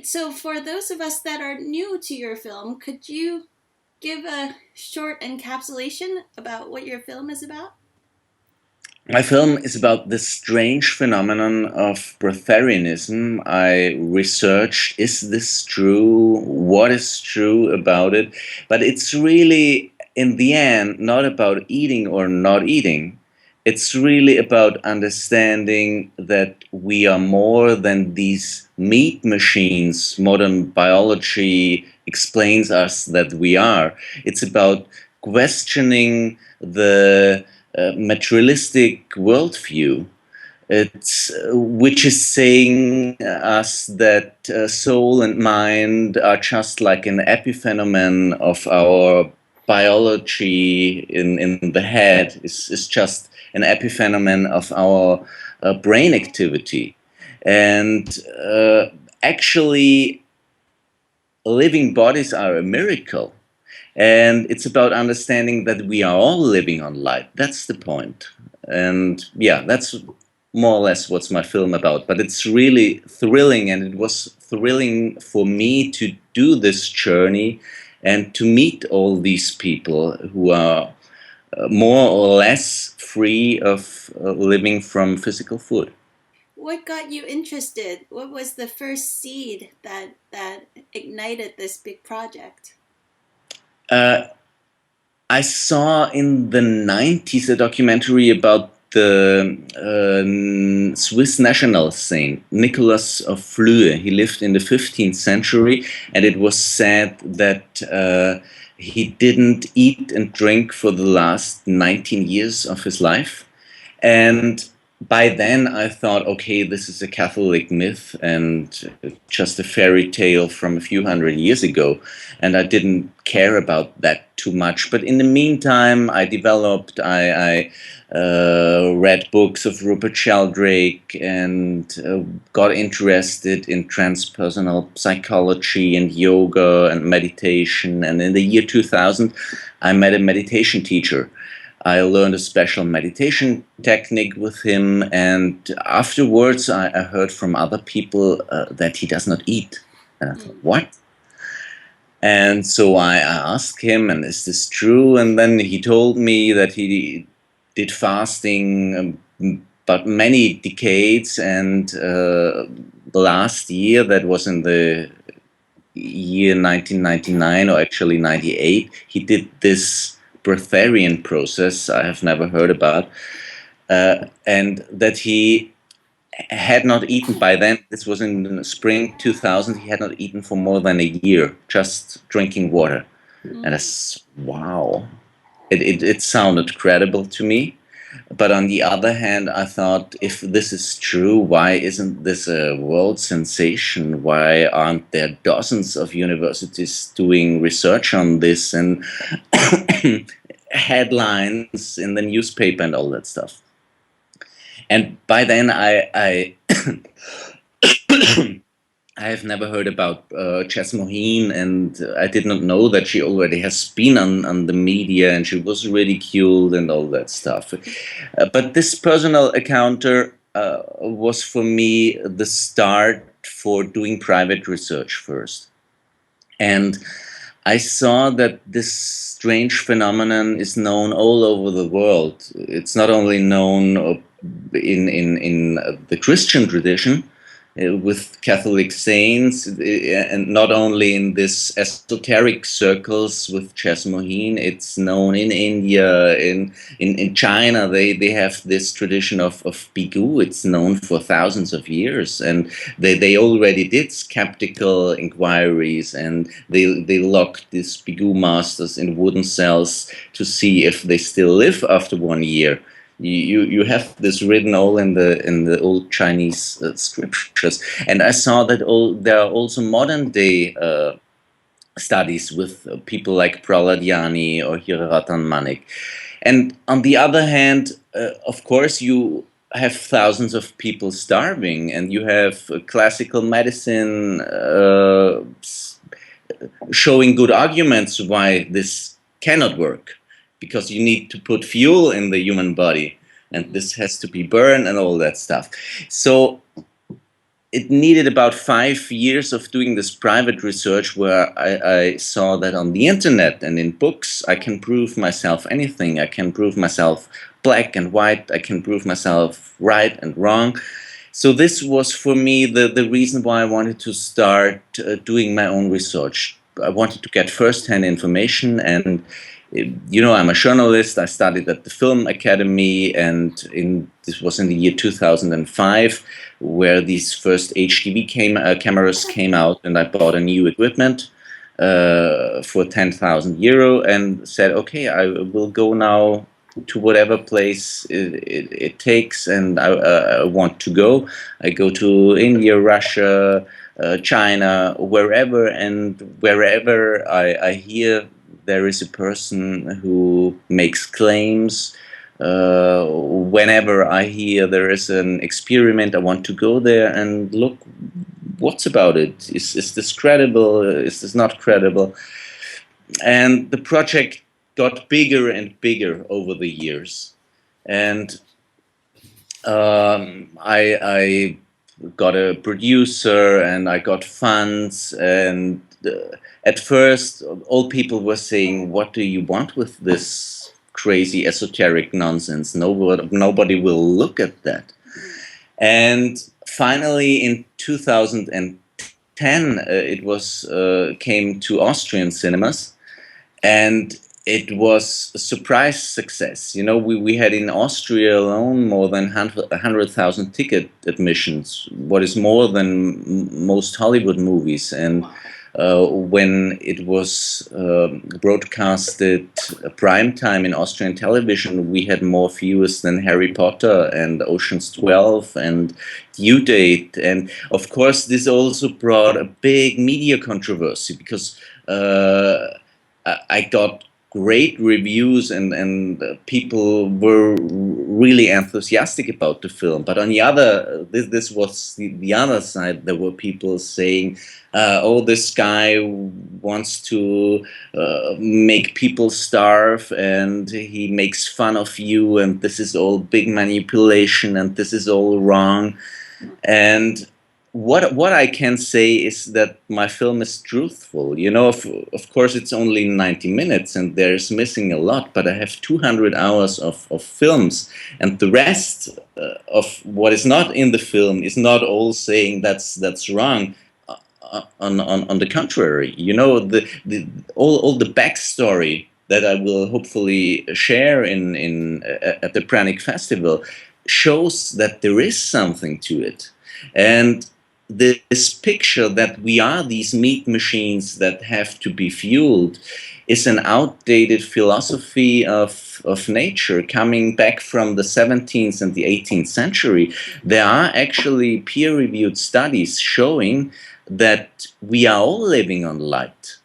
Great. So for those of us that are new to your film, could you give a short encapsulation about what your film is about? My film is about this strange phenomenon of breatharianism. I researched, is this true? What is true about it? But it's really, in the end, not about eating or not eating. It's really about understanding that we are more than these meat machines modern biology explains us that we are. It's about questioning the materialistic worldview. It's which is saying us that soul and mind are just like an epiphenomenon of our biology in the head. Is just an epiphenomenon of our brain activity, and actually, living bodies are a miracle. And it's about understanding that we are all living on light. That's the point. And yeah, that's more or less what's my film about. But it's really thrilling, and it was thrilling for me to do this journey and to meet all these people who are more or less free of living from physical food. What got you interested? What was the first seed that ignited this big project? Uh, I saw in the 90s a documentary about the Swiss national saint, Nicholas of Flue. He lived in the 15th century, and it was said that he didn't eat and drink for the last 19 years of his life. And by then I thought, okay, this is a Catholic myth and just a fairy tale from a few hundred years ago. And I didn't care about that too much. But in the meantime, I read books of Rupert Sheldrake and got interested in transpersonal psychology and yoga and meditation. And in the year 2000, I met a meditation teacher. I learned a special meditation technique with him, and afterwards I heard from other people that he does not eat. And I thought, Mm. what? And so I asked him, and is this true? And then he told me that he did fasting but many decades, and last year, that was in the year 1999 or actually 98, he did this breatharian process I have never heard about, and that he had not eaten by then. This was in spring 2000. He had not eaten for more than a year, just drinking water. And Mm. that's wow. It sounded credible to me. But on the other hand, I thought, if this is true, why isn't this a world sensation? Why aren't there dozens of universities doing research on this and headlines in the newspaper and all that stuff? And by then, I have never heard about Jess Moheen, and I did not know that she already has been on the media and she was ridiculed and all that stuff. But this personal encounter was for me the start for doing private research first. And I saw that this strange phenomenon is known all over the world. It's not only known in the Christian tradition, with Catholic saints, and not only in this esoteric circles with Chas Moheen. It's known in India, in China. They have this tradition of bigu. It's known for thousands of years, and they already did skeptical inquiries, and they locked these bigu masters in wooden cells to see if they still live after 1 year. You have this written all in the old Chinese scriptures, and I saw that there are also modern day studies with people like Prahlad or Hiraratan Manik. And on the other hand, of course, you have thousands of people starving, and you have classical medicine showing good arguments why this cannot work, because you need to put fuel in the human body, and Mm. this has to be burned and all that stuff. So it needed about 5 years of doing this private research where I saw that on the internet and in books I can prove myself anything. I can prove myself black and white. I can prove myself right and wrong. So this was for me the reason why I wanted to start doing my own research. I wanted to get first-hand information, and you know, I'm a journalist. I studied at the Film Academy, and this was in the year 2005, where these first HDV cameras came out, and I bought a new equipment for 10,000 euro and said, okay, I will go now to whatever place it takes, and I want to go. I go to India, Russia, China, wherever, and wherever I hear there is a person who makes claims. Whenever I hear there is an experiment, I want to go there and look what's about it. Is this credible? Is this not credible? And the project got bigger and bigger over the years. And I got a producer and I got funds, and at first all people were saying, what do you want with this crazy esoteric nonsense? Nobody will look at that. And finally in 2010 it was came to Austrian cinemas, and it was a surprise success. You know, we had in Austria alone more than 100,000 ticket admissions, what is more than most Hollywood movies. And when it was broadcasted prime time in Austrian television, we had more viewers than Harry Potter and Ocean's 12 and Due Date. And of course, this also brought a big media controversy, because I got great reviews, and people were really enthusiastic about the film. But on the other, this was the other side. There were people saying, "Oh, this guy wants to make people starve, and he makes fun of you, and this is all big manipulation, and this is all wrong." And what I can say is that my film is truthful. You know, of course, it's only 90 minutes and there's missing a lot, but I have 200 hours of films, and the rest of what is not in the film is not all saying that's wrong. On the contrary, you know, all the backstory that I will hopefully share in at the Pranic Festival shows that there is something to it. And this picture that we are these meat machines that have to be fueled is an outdated philosophy of nature coming back from the 17th and the 18th century. There are actually peer-reviewed studies showing that we are all living on light.